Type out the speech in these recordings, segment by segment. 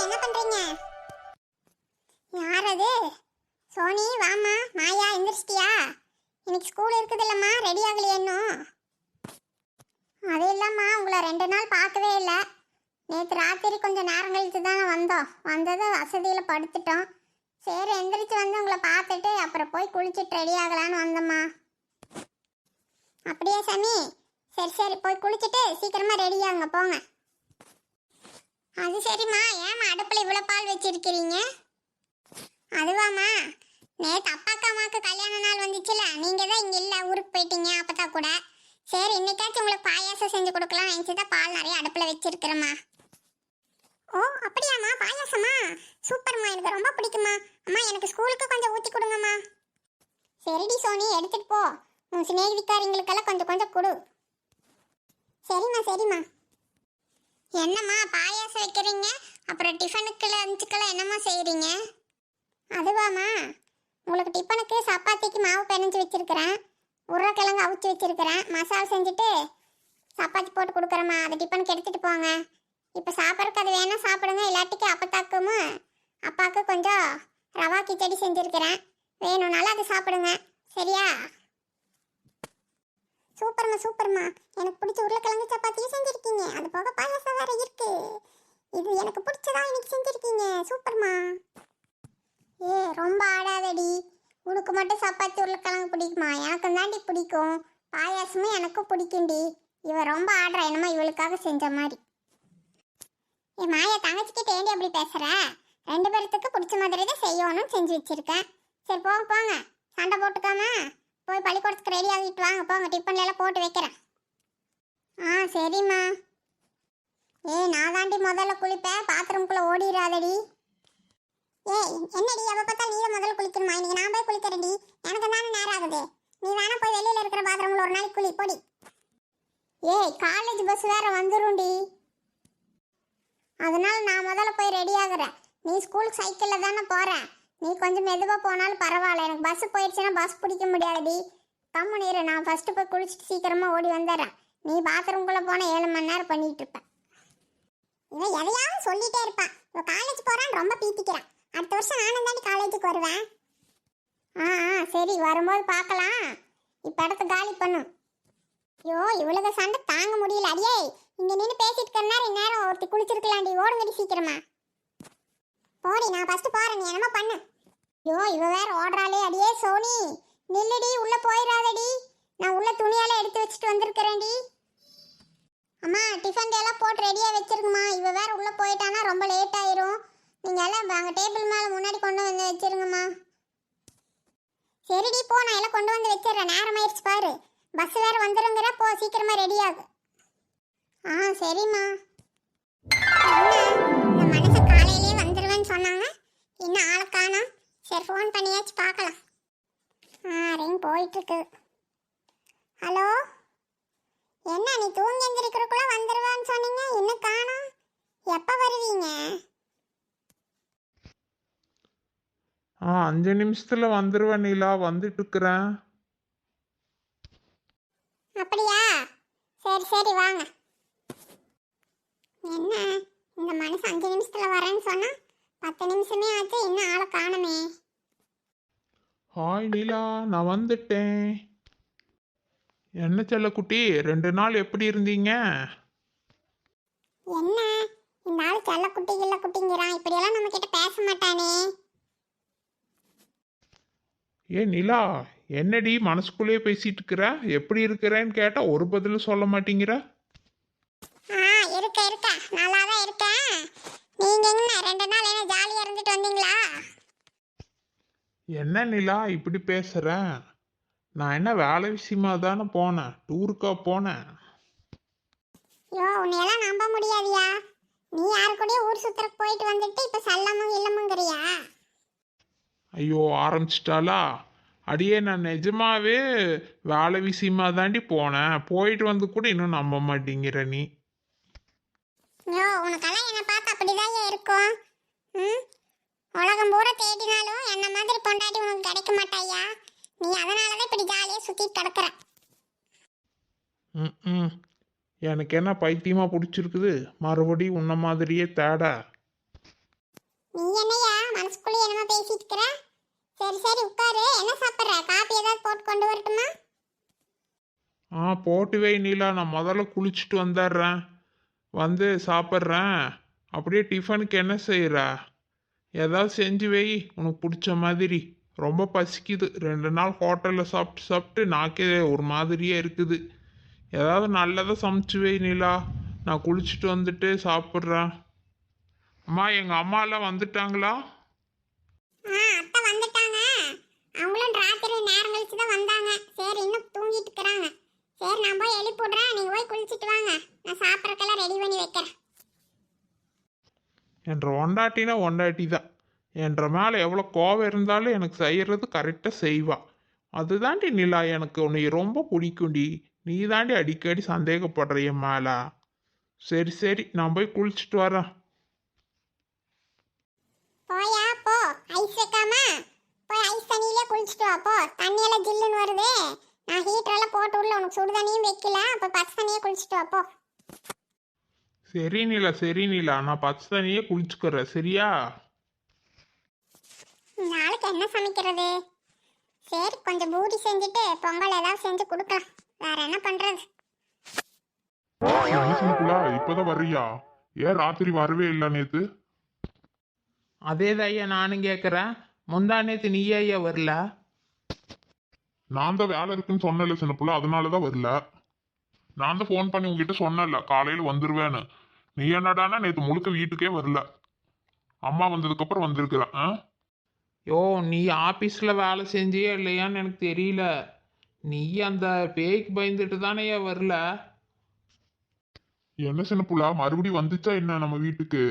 என்ன பண்றீங்க? யார் அது? சோனி வாமா. மாயா எந்திரிச்சிட்டியா? இன்னைக்கு ஸ்கூல் இருக்குது இல்லம்மா, ரெடி ஆகலையே இன்னும்? அது இல்லம்மா, உங்களை 2 நாள் பார்க்கவே இல்லை. நேற்று ராத்திரி கொஞ்சம் நேரம் கழித்து தானே வந்தோம். வந்ததும் வசதியில் படுத்துட்டோம். சரி எந்திரிச்சு வந்து உங்களை பார்த்துட்டு அப்புறம் போய் குளிச்சுட்டு ரெடி ஆகலான்னு வந்தம்மா. அப்படியே சாமி, சரி சரி போய் குளிச்சுட்டு சீக்கிரமா ரெடி ஆகுங்க, போங்க. அது சரிம்மா, ஏம்மா அடுப்பில் இவ்வளோ பால் வச்சிருக்கிறீங்க? அதுவாம்மா, நேற்று அப்பாக்கா அம்மாவுக்கு கல்யாண நாள் வந்துச்சுல, நீங்கள் தான் இங்கே இல்லை, ஊருக்கு போயிட்டீங்க அப்பத்தா கூட. சரி இன்னைக்காச்சும் உங்களுக்கு பாயாசம் செஞ்சு கொடுக்கலாம் நினச்சி தான் பால் நிறைய அடுப்பில் வச்சிருக்கிறேம்மா. ஓ அப்படியாம்மா, பாயாசமா? சூப்பர்மா, எனக்கு ரொம்ப பிடிக்குமா. அம்மா எனக்கு ஸ்கூலுக்கு கொஞ்சம் ஊற்றி கொடுங்கம்மா. சரிடி சோனி, எடுத்துகிட்டு போ. உன் சிநேகிதிக்காரங்களுக்கெல்லாம் கொஞ்சம் கொஞ்சம் கொடு. சரிம்மா சரிம்மா. என்னம்மா பாயாசம் வைக்கிறீங்க, அப்புறம் டிஃபனுக்கு லஞ்சுக்கெல்லாம் என்னம்மா செய்கிறீங்க? அதுவாம்மா, உங்களுக்கு டிஃபனுக்கு சப்பாத்திக்கு மாவு பிணைஞ்சு வச்சுருக்கிறேன், உருளைக்கிழங்கு அவிச்சு வச்சுருக்கிறேன். மசாலா செஞ்சுட்டு சப்பாத்தி போட்டு கொடுக்குறேம்மா. அதை டிஃபனுக்கு எடுத்துகிட்டு போங்க. இப்போ சாப்பிட்றதுக்கு அது வேணால் சாப்பிடுங்க, இல்லாட்டிக்கு அப்பத்தாக்கும் அப்பாவுக்கு கொஞ்சம் ரவா கிச்சடி செஞ்சுருக்கிறேன், வேணும்னாலும் அதை சாப்பிடுங்க. சரியா? சூப்பர்மா சூப்பர்மா, எனக்கு பிடிச்ச உருளைக்கிழங்கு சப்பாத்தியும் செஞ்சுருக்கீங்க, அது போக பாயாசம் வேற இருக்கு. இது எனக்கு பிடிச்சதா இன்னைக்கு செஞ்சுருக்கீங்க, சூப்பர்மா. ஏ ரொம்ப ஆடாதடி, உனக்கு மட்டும் சப்பாத்தி உருளைக்கிழங்கு பிடிக்குமா? எனக்கு தாண்டி பிடிக்கும், பாயாசமும் எனக்கும் பிடிக்கும்டி. இவ ரொம்ப ஆடுறா, என்னமோ இவளுக்காக செஞ்ச மாதிரி. ஏ மாயா, தங்கச்சிக்கிட்ட ஏண்டி அப்படி பேசுற? 2 பேர்த்துக்கு பிடிச்ச மாதிரி தான் செய்யணும்னு செஞ்சு வச்சிருக்கேன். சரி போங்க போங்க, சண்டை போட்டுக்காம போய் பள்ளிக்கூடத்துக்கு ரெடி ஆகிட்டு வாங்க, போங்க. டிஃபன்ல எல்லாம் போட்டு வைக்கிறேன். சரிம்மா. நான் தாண்டி முதல்ல குளிப்பேன், பாத்ரூம்குள்ளே ஓடிடாதடி. என்னடி அவ பார்த்தா நீ முதல்ல குளிக்கணுமா? இன்னைக்கு நான் போய் குளிக்கிறேன்டி, எனக்கு தானே நேரம் ஆகுது. நீ வேணா போய் வெளியில இருக்கிற பாத்ரூம்ல ஒரு நாளைக்கு குளி போடி. காலேஜ் பஸ் வேற வந்துரும்டி, அதனால நான் முதல்ல போய் ரெடி ஆகுறேன். நீ ஸ்கூலுக்கு சைக்கிளில் தானே போற, நீ கொஞ்சம் மெதுவாக போனாலும் பரவாயில்ல. எனக்கு பஸ் போயிடுச்சுன்னா பஸ் பிடிக்க முடியாதுடி. கம்முனீரு, நான் ஃபர்ஸ்ட் போய் குளிச்சுட்டு சீக்கிரமா ஓடி வந்துடுறேன். நீ பாத்ரூம்குள்ளே போனால் 7 மணி நேரம் பண்ணிட்டு இருப்பேன். இவன் எதையாவது சொல்லிட்டே இருப்பான். இவன் காலேஜ் போறான்னு ரொம்ப பீத்திக்கிறான். அடுத்த வருஷம் நானும் தாண்டி காலேஜுக்கு வருவேன். சரி வரும்போது பார்க்கலாம். இப்போ இடத்த காலி பண்ணும். ஐயோ இவ்வளவு சண்டை தாங்க முடியல. அடியே இங்க நின்று பேசிட்டு இருக்கிற நேரம் ஒருத்தி குளிச்சிருக்கலாண்டி, ஓடுங்கடி சீக்கிரமா. போடி, நான் ஃபர்ஸ்ட் போறேன், நீ என்னமோ பண்ணு. ஐயோ இவ வேற ஓடுறாளே. அடியே சோனி நில்லுடி, உள்ள போயிடாதடி, நான் உள்ள துணியால எடுத்து வச்சுட்டு வந்திருக்கிறேன்டி. அம்மா டிஃபன் எல்லாம் போட்டு ரெடியா வச்சிருக்குமா. இவ வேற உள்ள போயிட்டானா ரொம்ப லேட் ஆயிரும். நீங்க எல்லாம் அங்க டேபிள் மேல முன்னாடி கொண்டு வந்து வச்சிருங்கம்மா. சரிடி போ, நான் எல்லாம் கொண்டு வந்து வச்சிடுறேன், நேரம் ஆயிடுச்சு பாரு. பஸ் வேற வந்துருங்கிற, போ சீக்கிரமா ரெடி ஆகு. சரிம்மா. இந்த மனசு காலையிலே வந்துருவேன்னு சொன்னாங்க, இன்னும் ஆளை காணோம். சரி ஃபோன் பண்ணியாச்சு பார்க்கலாம். ரிங் போயிட்டு இருக்கு. ஹலோ, என்ன நீ தூங்கி எந்திரிக்கிறதுக்குள்ள வந்துருவான்னு சொன்னீங்க, இன்னும் காணோம். எப்போ வருவீங்க? 5 நிமிஷத்துல வந்துருவேன் நீலா, வந்துட்டு இருக்கிறேன். அப்படியா? சரி சரி வாங்க. என்ன இந்த மனசு 5 நிமிஷத்துல வரேன்னு சொன்னா 10 நிமிஷமே ஆச்சு, இன்னும் ஆளை காணுமே. ஹாய் நீலா, நான் வந்துட்டேன். என்ன செல்லக்குட்டி, 2 நாள் எப்படி இருந்தீங்க? என்ன இந்த ஆள் செல்ல குட்டி இல்ல குட்டிங்கிறான், இப்படியெல்லாம் நம்ம கிட்ட பேச மாட்டானே. நிலா, என்னடி மனசுக்குள்ளேயே பேசிட்டு இருக்கிற? எப்படி இருக்கிறேன்னு கேட்டா ஒரு பதிலும் சொல்ல மாட்டேங்கிற. இருக்க நல்லா தான் இருக்கேன். நீங்க என்ன 2 நாள் என்ன ஜாலியா இருந்துட்டு வந்தீங்களா? என்ன நிலா இப்படி பேசுற? நான் என்ன வேலை விஷயமா தானே போனேன், டூருக்கா போனேன். உன்னையெல்லாம் நம்ப முடியாதியா. நீ யாரு கூடயும் ஊர் சுத்துறக்கு போயிட்டு வந்துட்டு இப்ப சல்லமும் இல்லமுங்கிறியா? ஐயோ ஆரம்பிச்சிட்டாளா? அடியே நான் நிஜமாவே வேலை விஷயமா தாண்டி போனேன், போயிட்டு வந்து கூட இன்னும் நம்ப மாட்டேங்கிற நீ. உனக்கெல்லாம் என்ன பார்த்து அப்படிதான் இருக்கும். உலகம் பூரா தேடினாலும் என்ன மாதிரி பொண்டாட்டி உனக்கு கிடைக்க மாட்டாயா. நீ அதனாலதான் இப்படி ஜாலியா சுத்திட்டு கிடக்குற. எனக்கு என்ன பைத்தியமா பிடிச்சிருக்குது மறுபடியும் உன்ன மாதிரியே தேட? நீ என்னையா மனசுக்குள்ளே என்னமோ பேசிட்டு இருக்கிற? சரி சரி உட்காரு. என்ன சாப்பிட்ற? காப்பி ஏதாவது போட்டு கொண்டு வரட்டுமா? போட்டு வை நீலா, நான் முதல்ல குளிச்சுட்டு வந்துடுறேன், வந்து சாப்பிட்றேன். அப்படியே டிஃபனுக்கு என்ன செய்கிற? ஏதாவது செஞ்சு வை உனக்கு பிடிச்ச மாதிரி. ரொம்ப பசிக்குது, 2 நாள் ஹோட்டலில் சாப்பிட்டு சாப்பிட்டு நாக்கே ஒரு மாதிரியே இருக்குது. ஏதாவது நல்லதாக சமைச்சு வை நீலா, நான் குளிச்சுட்டு வந்துட்டு சாப்பிட்றேன். அம்மா, எங்கள் அம்மா எல்லாம் வந்துட்டாங்களா? அத்தை வந்துட்டாங்க. அவங்களும் ராத்திரி நேரம் கழிச்சு தான் வந்தாங்க. சரி இன்னும் தூங்கிட்டு இருக்கிறாங்க. சரி நான் போய் எழுப்பி விடுறேன். நீங்க போய் குளிச்சுட்டு வாங்க. நான் சாப்பிட்றதுக்கெல்லாம் ரெடி பண்ணி வைக்கிறேன். என்ற ஒண்டாட்டினா ஒண்டாட்டி தான். என்ற மேலே எவ்வளோ கோவம் இருந்தாலும் எனக்கு செய்கிறது கரெக்டாக செய்வா. அதுதாண்டி நிலா, எனக்கு உன்னை ரொம்ப பிடிக்கும்டி. நீ தாண்டி அடிக்கடி சந்தேகப்படுற என் மேலே. சரி சரி, நான் போய் குளிச்சுட்டு வரேன். போயா போ. ஐஸ் வைக்காம போய் ஐஸ் தண்ணியிலே குளிச்சுட்டு வா போ. தண்ணியெல்லாம் ஜில்லுன்னு வருது. நான் ஹீட்டரெல்லாம் போட்டு உள்ள உனக்கு சுடு தண்ணியும் வைக்கல. அப்போ பச்சை தண்ணியே குளிச்சுட்டு வா போ. சரி நிலா, சரி நிலா, நான் பச்சை தண்ணியே குளிச்சுக்கிறேன், சரியா? நாளைக்கு என்ன சமைக்கிறது? சரி கொஞ்சம் பூரி செஞ்சுட்டு பொங்கல் ஏதாவது செஞ்சு கொடுக்கலாம். வேற என்ன பண்றது? மனுஷனுக்குள்ளா இப்பதான் வர்றியா? ஏன் ராத்திரி வரவே இல்லை நேத்து? அதே தான் ஐயா நானும் கேட்குறேன். முந்தா நேற்று நீ ஐயா வரல? நான் தான் வேலை இருக்குன்னு சொன்னல சின்ன புள்ள, அதனாலதான் வரல. நான் தான் ஃபோன் பண்ணி உங்ககிட்ட சொன்னல காலையில வந்துருவேன்னு. நீ என்னடானா நேத்து முழுக்க வீட்டுக்கே வரல. அம்மா வந்ததுக்கு அப்புறம் வந்திருக்கிறேன். யோ, நீ ஆஃபீஸில் வேலை செஞ்சியே இல்லையான்னு எனக்கு தெரியல. நீ அந்த பேய்க்கு பயந்துட்டு தானேயா வரல? என்ன சின்ன புள்ள மறுபடியும் வந்துச்சா என்ன நம்ம வீட்டுக்கு?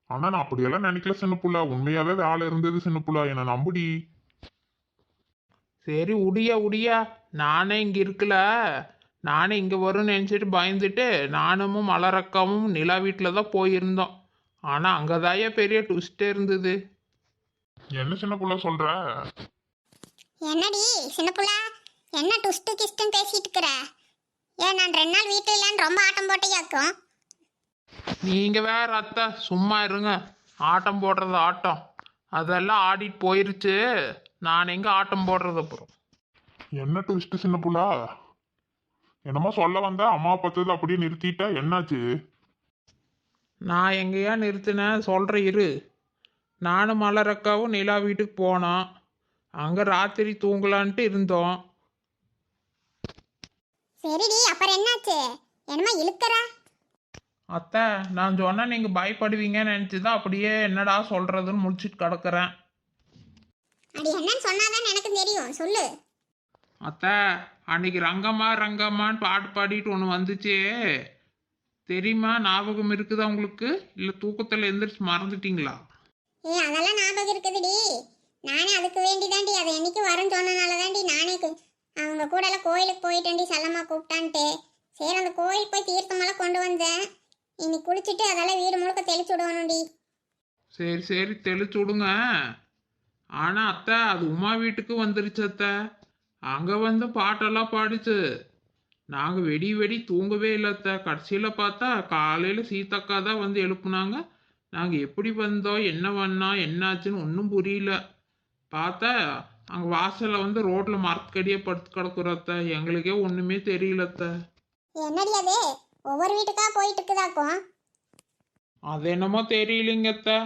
ஆனா நான் அப்படியெல்லாம் நினைக்கல சின்ன புள்ள, உண்மையாவே வேலை இருந்தது சின்ன புள்ள, என்ன நம்புடி. சரி உடியா உடியா, நானே இங்கே இருக்கல. நானே இங்கே வரும்னு நினச்சிட்டு பயந்துட்டு நானும் மலரக்காவும் நிலா வீட்டில் தான் போயிருந்தோம். ஆனால் அங்கே தாயா பெரிய ட்விஸ்டே இருந்தது. என்ன சின்ன புள்ள சொல்ற? என்னடி சின்ன புள்ளா, என்ன டுஸ்ட்டு கிஸ்ட்டுன்னு பேசிட்டு இருக்கிற? ஏன் நான் 2 நாள் வீட்டில் இல்லைன்னு ரொம்ப ஆட்டம் போட்டையாக்கும்? நீங்கள் வேற அத்தை சும்மா இருங்க. ஆட்டம் போடுறது ஆட்டம் அதெல்லாம் ஆடிட்டு போயிருச்சு. நான் எங்கே ஆட்டம் போடுறது அப்புறம்? என்ன ட்விஸ்ட் சின்ன புள்ள? என்னமோ சொல்ல வந்த, அம்மா பார்த்தது அப்படியே நிறுத்திட்ட, என்னாச்சு? நான் எங்கேயா நிறுத்தினேன் சொல்கிறேன் இரு. நானும் மலரக்காவும் நிலா வீட்டுக்கு போனோம். அங்கே ராத்திரி தூங்கலான்ட்டு இருந்தோம். சரிடி அப்புறம் என்னாச்சு? என்னமா இழுக்கிற? அத்தை, நான் சொன்னேன் நீங்கள் பயப்படுவீங்கன்னு நினச்சி தான் அப்படியே என்னடா சொல்கிறதுன்னு முடிச்சிட்டு கிடக்குறேன். அடி என்னன்னு சொன்னாதான் எனக்கு தெரியும், சொல்லு. அத்தை, அன்னைக்கு ரங்கம்மா ரங்கம்மான்னு பாட்டு பாடிட்டு ஒன்று வந்துச்சே, தெரியுமா? ஞாபகம் இருக்குதா உங்களுக்கு? இல்லை தூக்கத்தில் எந்திரிச்சு மறந்துட்டீங்களா? அதெல்லாம் ஞாபகம் இருக்குதுடி. நானே அதுக்கு வேண்டிதாண்டி அதை என்னைக்கு வரேன்னு சொன்னனால தாண்டி நானே அவங்க கூட எல்லாம் கோயிலுக்கு போயிட்டேன்டி, செல்லம்மா கூப்பிட்டான்ட்டு. சரி அந்த கோயிலுக்கு போய் தீர்த்தமெல்லாம் கொண்டு வந்தேன். இன்னைக்கு குளிச்சுட்டு அதெல்லாம் வீடு முழுக்க தெளிச்சு விடணும்டி. சரி சரி தெளிச்சு விடுங்க. ஆனால் அத்தை, அது உமா வீட்டுக்கு வந்துருச்சு அத்தை. அங்கே வந்து பாட்டெல்லாம் பாடிச்சு. நாங்கள் வெடி வெடி தூங்கவே இல்லை அத்தை. கடைசியில் பார்த்தா காலையில் சீதக்கா தான் வந்து எழுப்புனாங்க. நாங்கள் எப்படி வந்தோம், என்ன பண்ணோம், என்னாச்சுன்னு ஒன்றும் புரியல. பார்த்தா அங்கே வாசலில் வந்து ரோட்டில் மரத்துக்கடியே படுத்து கிடக்குற அத்தை. எங்களுக்கே ஒன்றுமே தெரியல அத்தை. என்னடி அது ஒவ்வொரு வீட்டுக்கா போயிட்டு இருக்குதாக்கும்? அது என்னமோ தெரியலைங்க அத்தை.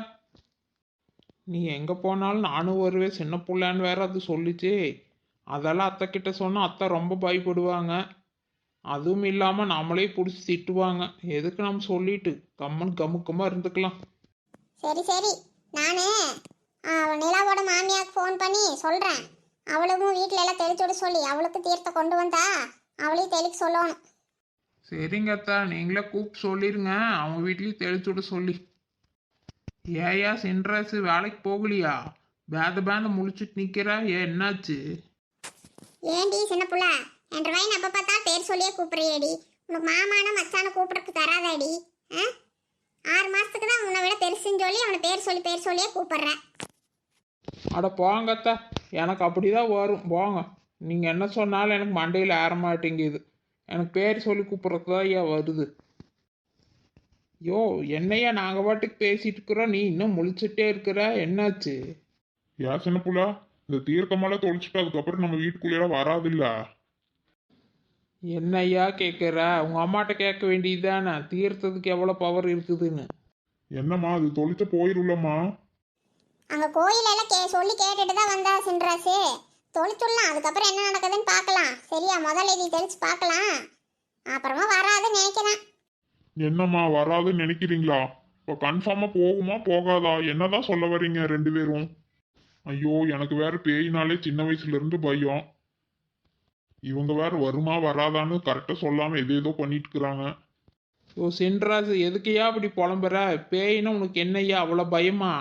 நீ எங்கே போனாலும் நானும் வருவேன் சின்ன பிள்ளைன்னு வேற அது சொல்லிச்சு. அதெல்லாம் அத்தை கிட்ட சொன்னால் அத்தை ரொம்ப பயப்படுவாங்க. அதுவும் இல்லாமல் நம்மளே பிடிச்சி திட்டுவாங்க. எதுக்கு நம்ம சொல்லிட்டு கம்மன் கமுக்கமாக இருந்துக்கலாம். சரி சரி, நான் நிலாவோட மாமியாருக்கு ஃபோன் பண்ணி சொல்கிறேன். அவளுக்கும் வீட்டில் எல்லாம் தெளிச்சு விட சொல்லி அவளுக்கு தீர்த்த கொண்டு வந்தா அவளையும் தெளிக்க சொல்லணும். சரிங்க அத்தா, நீங்களே கூப்பிட்டு சொல்லிடுங்க, அவங்க வீட்லேயும் தெளிச்சு விட சொல்லி. ஏயா சின்ராசு வேலைக்கு போகலையா? பேந்த முழிச்சிட்டு நிற்கிறா, ஏன் என்னாச்சு? ஏண்டி சின்ன புள்ள, என் வயன் அப்போ பார்த்தா பேர் சொல்லியே கூப்பிட்றியேடி. உனக்கு மாமான மச்சான கூப்பிட்றதுக்கு தராதாடி? 6 மாதத்துக்கு தான் உன்னை விட பெருசுன்னு சொல்லி அவனை பேர் சொல்லியே கூப்பிட்றேன். அட போங்க அத்தா, எனக்கு அப்படி தான் வரும் போங்க. நீங்கள் என்ன சொன்னாலும் எனக்கு மண்டையில் ஏற மாட்டேங்குது. எனக்கு பேர் சொல்லி கூப்பிட்றதுக்கு தான் ஏன் வருது. யோ என்னையா நாங்கள் பாட்டுக்கு பேசிட்டு இருக்கிறோம், நீ இன்னும் முழிச்சிட்டே இருக்கிற, என்னாச்சு? ஏன் சின்ன புள்ள, இந்த தீர்க்கமெல்லாம் தொலைச்சிட்டு அதுக்கப்புறம் நம்ம வீட்டுக்குள்ளேயெல்லாம் வராதில்ல. என்னய்யா கேட்குற? உங்கள் அம்மாட்ட கேட்க வேண்டியதுதானே தீர்த்ததுக்கு எவ்வளோ பவர் இருக்குதுன்னு. என்னம்மா அது தொலைச்ச போயிருள்ளம்மா. அங்க கோயில் எல்லாம் சொல்லி கேட்டுட்டு தான் வந்தா சின்ராசு. தொளிச்சுடலாம், அதுக்கப்புறம் என்ன நடக்குதுன்னு பார்க்கலாம். சரியா, முதல்ல இதை தெளிச்சு பார்க்கலாம், அப்புறமா வராதுன்னு நினைக்கிறேன். என்னம்மா வராதுன்னு நினைக்கிறீங்களா? இப்போ கன்ஃபார்மா போகுமா போகாதா? என்னதான் சொல்ல வர்றீங்க ரெண்டு பேரும்? ஐயோ எனக்கு வேற பேயினாலே சின்ன வயசுல இருந்து பயம். இவங்க வேற வருமா வராதான்னு கரெக்டா சொல்லாம ஏதோ பண்ணிட்டு இருக்கிறாங்க. ஓ சின்ராசு, எதுக்கையா அப்படி புலம்புற? பேயினா உனக்கு என்னய்யா அவ்வளோ பயமா?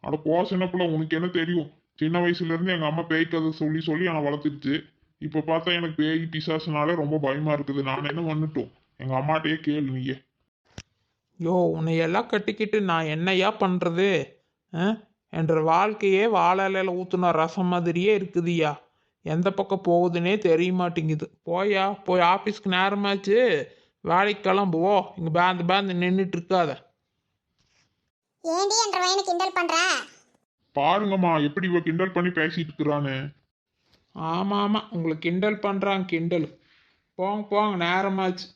அட போ சின்ன பிள்ளை, உனக்கு என்ன தெரியும்? சின்ன வயசுல இருந்து எங்க அம்மா பேய் கதை சொல்லி சொல்லி என்னை வளர்த்துருச்சு. இப்ப பார்த்தா எனக்கு பேய் பிசாசுனாலே ரொம்ப பயமா இருக்குது. நான் என்ன பண்ணட்டும்? எங்க அம்மாட்டையே கேளு நீயே. யோ உன்னையெல்லாம் கட்டிக்கிட்டு நான் என்னய்யா பண்ணுறது? என்ற வாழ்க்கையே வாழலையில் ஊற்றுன ரசம் மாதிரியே இருக்குதுய்யா. எந்த பக்கம் போகுதுன்னே தெரிய மாட்டேங்குது. போயா, போய் ஆஃபீஸ்க்கு நேரமாச்சு, வேலைக்கு கிளம்புவோ. இங்கே பேந்து நின்றுட்டு இருக்காத. ஏண்டி என்ற வயனை கிண்டல் பண்ற? பாருங்கம்மா எப்படி இவ கிண்டல் பண்ணி பேசிட்டு இருக்கிறான்னு. ஆமாம் ஆமாம், உங்களுக்கு கிண்டல் பண்ணுறாங்க கிண்டல். போங்க போங்க, நேரமாச்சு.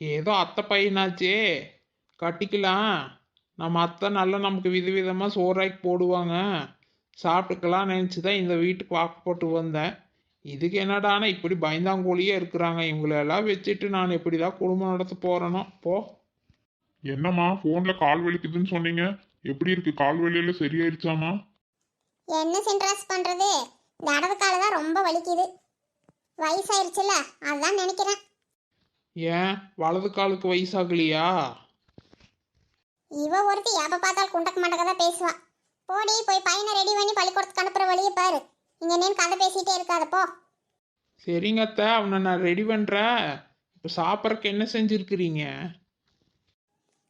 ஏதோ அத்தை பையனாச்சே, கட்டிக்கலாம். நம்ம அத்தை நல்லா நமக்கு விதவிதமாக சோறாக்கி போடுவாங்க, சாப்பிட்டுக்கலாம் நினச்சி தான் இந்த வீட்டுக்கு வாக்கப்பட்டு வந்தேன். இதுக்கு என்னடானா இப்படி பயந்தாங்கோலியே இருக்கிறாங்க. இவங்களெல்லாம் வச்சுட்டு நான் எப்படி தான் குடும்பம் நடத்த போகிறேனோ. போ. என்னம்மா போன்ல கால் வலிக்குதுன்னு சொன்னீங்க, எப்படி இருக்கு? கால் வலியில சரியாயிருச்சாமா? என்ன சின்ராஸ் பண்றது, இந்த இடது கால தான் ரொம்ப வலிக்குது. வயசாயிருச்சுல, அதான் நினைக்கிறேன். ஏன் வலது காலுக்கு வயசாகலையா? இவ ஒருத்தி எப்ப பார்த்தாலும் குண்டக்க மண்டக்க தான் பேசுவா. போடி, போய் பையனை ரெடி பண்ணி பள்ளிக்கூடத்துக்கு அனுப்புற வழியை பாரு. இங்க நின்று கதை பேசிட்டே இருக்காத, போ. சரிங்க அத்தை, அவனை நான் ரெடி பண்ணுறேன். இப்போ சாப்பிட்றக்கு என்ன செஞ்சுருக்கிறீங்க?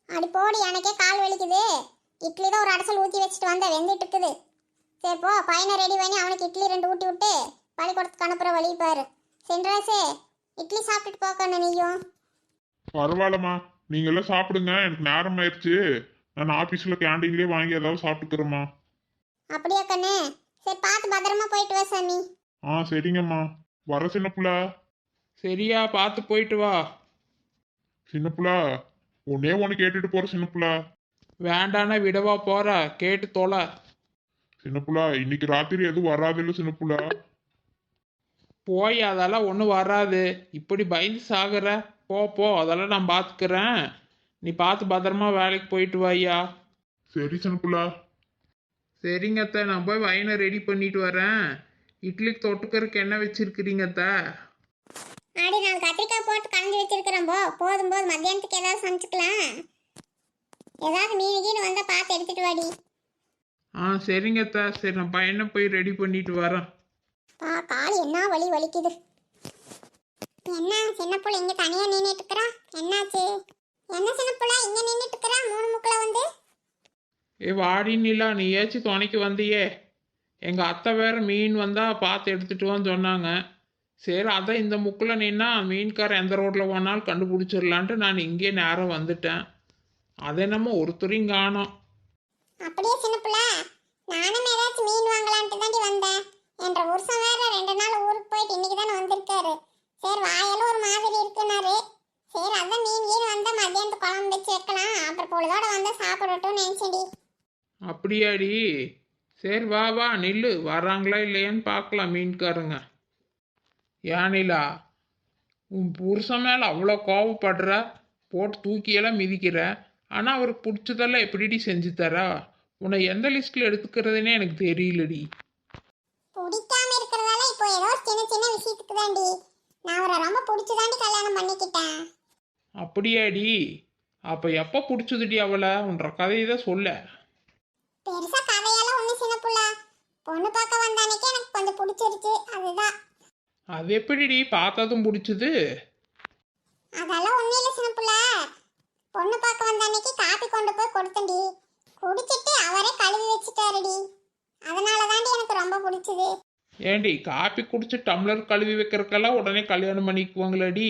அடி போடி, எனக்கே கால் வலிக்குது. இட்லி தான் ஒரு அடசல் ஊற்றி வச்சுட்டு வந்தேன், வெந்துட்டு இருக்குது. சரி போ, பையனை ரெடி பண்ணி அவனுக்கு இட்லி 2 ஊட்டி விட்டு பள்ளிக்கூடத்துக்கு அனுப்புற வழி பாரு. சென்றாசே, இட்லி சாப்பிட்டுட்டு போக்கணும் நீயும். பரவாயில்லம்மா, நீங்க எல்லாம் சாப்பிடுங்க, எனக்கு நேரம் ஆயிடுச்சு. நான் ஆபீஸ்ல கேண்டீன்லயே வாங்கி ஏதாவது சாப்பிட்டுக்கிறேம்மா. அப்படியா கண்ணு? சரி, பார்த்து பத்திரமா போயிட்டு வா சாமி. சரிங்கம்மா. வர சின்ன புள்ள. சரியா, பார்த்து போயிட்டு வா. சின்ன புள்ள, ஒன்னே ஒன்று கேட்டுட்டு போற சின்ன புள்ள. வேண்டானா விடவா போற? கேட்டு தொலை. சின்ன புள்ள, இன்னைக்கு ராத்திரி எதுவும் வராதில்ல சின்ன புள்ள? போய் அதெல்லாம் ஒன்றும் வராது. இப்படி பயந்து சாகுற. போ போ, அதெல்லாம் நான் பார்த்துக்கிறேன். நீ பார்த்து பத்திரமா வேலைக்கு போயிட்டு வாய்யா. சரி சின்ன புள்ள. சரிங்க அத்தை, நான் போய் வயனை ரெடி பண்ணிட்டு வரேன். இட்லிக்கு தொட்டுக்கறக்கு என்ன வச்சிருக்கிறீங்க அத்தை? ஆடி, நான் கத்திரிக்காய் போட்டு கலந்து வச்சிருக்கிறேன். போதும் போது, மத்தியானத்துக்கு ஏதாவது சமைச்சுக்கலாம். ஏதாவது மீன் கீழ் வந்தால் பார்த்து எடுத்துட்டு வாடி. சரிங்க அத்தை, சரி நான் பையனை போய் ரெடி பண்ணிட்டு வரேன். கால் என்ன வலிக்குது. என்ன சின்ன புள்ள இங்க தனியா நின்னுட்டு இருக்கறா? என்னாச்சு? என்ன சின்ன புள்ள இங்க நின்னுட்டு இருக்கறா? 3 முக்குல வந்து. வாடி நிலா, நீ ஏச்சும் துணைக்கு வந்தியே. எங்கள் அத்தை வேற மீன் வந்தா பார்த்து எடுத்துட்டு வான்னு சொன்னாங்க. சரி, அதான் இந்த முக்கில் நின்னா மீன்காரன் எந்த ரோட்டில் போனாலும் கண்டுபிடிச்சிடலான்ட்டு நான் இங்கே நேரம் வந்துட்டேன். அதை நம்ம ஒருத்தரையும் காணோம். அப்படியே சின்ன புள்ள, நானும் ஏதாச்சும் மீன் வாங்கலான்ட்டு தாண்டி வந்தேன். என்ற வருஷம் வேற 2 நாள் ஊருக்கு போயிட்டு இன்னைக்கு தானே வந்திருக்காரு. சரி, வாயெல்லாம் ஒரு மாதிரி இருக்குனாரு. சரி, அதான் மீன் வந்தா மத்தியானத்து குழம்பு வச்சு வைக்கலாம், அப்புறம் பொழுதோட வந்தா சாப்பிடட்டும்னு நினைச்சேன்டி. அப்படியாடி? சரி வா வா, நில்லு, வர்றாங்களா இல்லையான்னு பார்க்கலாம் மீன்காரங்க. ஏன் நிலா, உன் புருஷன் மேலே அவ்வளோ கோவப்படுற, போட்டு தூக்கியெல்லாம் மிதிக்கிற. ஆனால் அவருக்கு பிடிச்சதெல்லாம் எப்படிடி செஞ்சு தரா? உன்னை எந்த லிஸ்ட்டில் எடுத்துக்கிறதுனே எனக்கு தெரியலடி. பிடிக்காம இருக்கிறதால இப்போ ஏதோ சின்ன சின்ன விஷயத்துக்கு தாண்டி நான் அவரை ரொம்ப பிடிச்சதாண்டி கல்யாணம் பண்ணிக்கிட்டேன். அப்படியாடி? அப்போ எப்போ பிடிச்சதுடி அவளை? உன்ற கதையை தான் சொல்ல. பெருசா கதையெல்லாம் ஒண்ணு சின்ன புள்ள, பொண்ணு பார்க்க வந்தானே எனக்கு கொஞ்சம் பிடிச்சிருச்சு, அதுதான். அது எப்படிடி பார்த்ததும் பிடிச்சது? அதெல்லாம் ஒண்ணு இல்ல சின்ன புள்ள, பொண்ணு பார்க்க வந்தானே காப்பி கொண்டு போய் கொடுத்தேன்டி. குடிச்சிட்டு அவரே கழுவி வச்சுட்டாருடி. அதனால தாண்டி எனக்கு ரொம்ப பிடிச்சது. ஏண்டி, காப்பி குடிச்சு டம்ளர் கழுவி வைக்கிறதுக்கெல்லாம் உடனே கல்யாணம் பண்ணிக்குவாங்களாடி?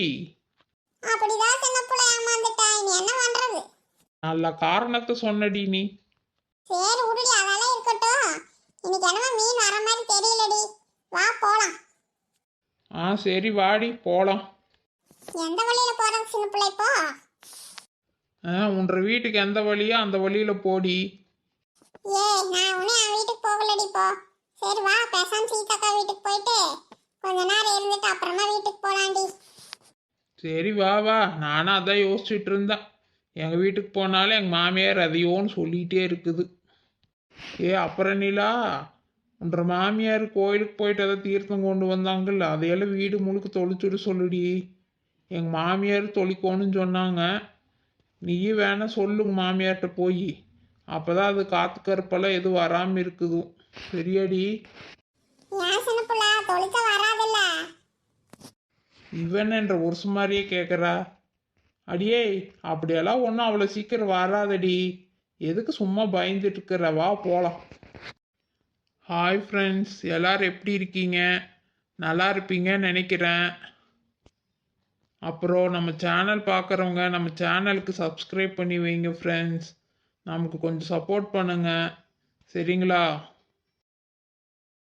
அப்படிதான் சின்ன புள்ள ஏமாந்துட்டா. இனி என்ன பண்றது? நல்ல காரணத்தை சொன்னடி நீ. சரி விடுடி, அதெல்லாம் இருக்கட்டும். இன்னைக்கு என்னமோ மீன் வர மாதிரி தெரியலடி. வா போலாம். சரி வாடி போலாம். எந்த வழியில போறது சின்ன பிள்ளை இப்போ? உன்ற வீட்டுக்கு எந்த வழியோ அந்த வழியில போடி. நான் உடனே என் வீட்டுக்கு போகலடி இப்போ. சரி வா, பேசாம சீதாக்கா வீட்டுக்கு போயிட்டு கொஞ்ச நேரம் இருந்துட்டு அப்புறமா வீட்டுக்கு போலாண்டி. சரி வா வா, நானும் அதான் யோசிச்சுட்டு இருந்தேன். எங்கள் வீட்டுக்கு போனாலும் எங்கள் மாமியார் அதையோன்னு சொல்லிகிட்டே இருக்குது. அப்புறம் நிலா, உன்ற மாமியார் கோயிலுக்கு போயிட்டு அதை தீர்த்தம் கொண்டு வந்தாங்கல்ல, அதையெல்லாம் வீடு முழுக்க தொளிச்சுட சொல்லுடி. எங்கள் மாமியார் தொளிக்கோன்னு சொன்னாங்க. நீயும் வேணா சொல்லுங்க மாமியார்கிட்ட போய். அப்போதான் அது காத்து கருப்பெல்லாம் எதுவும் வராமல் இருக்குது. சரியாடி? ஏன் சின்ன பிள்ளை, தொளிக்க வராதுல்ல? இவன் என்ற ஒரு மாதிரியே கேட்குறா. அடியே, அப்படியெல்லாம் ஒன்றும் அவ்வளோ சீக்கிரம் வராதடி. எதுக்கு சும்மா பயந்துட்டு இருக்கிற? வா போகலாம். ஹாய் ஃப்ரெண்ட்ஸ், எல்லோரும் எப்படி இருக்கீங்க? நல்லா இருப்பீங்கன்னு நினைக்கிறேன். அப்புறம் நம்ம சேனல் பார்க்குறவங்க நம்ம சேனலுக்கு சப்ஸ்கிரைப் பண்ணி வைங்க ஃப்ரெண்ட்ஸ். நமக்கு கொஞ்சம் சப்போர்ட் பண்ணுங்கள், சரிங்களா?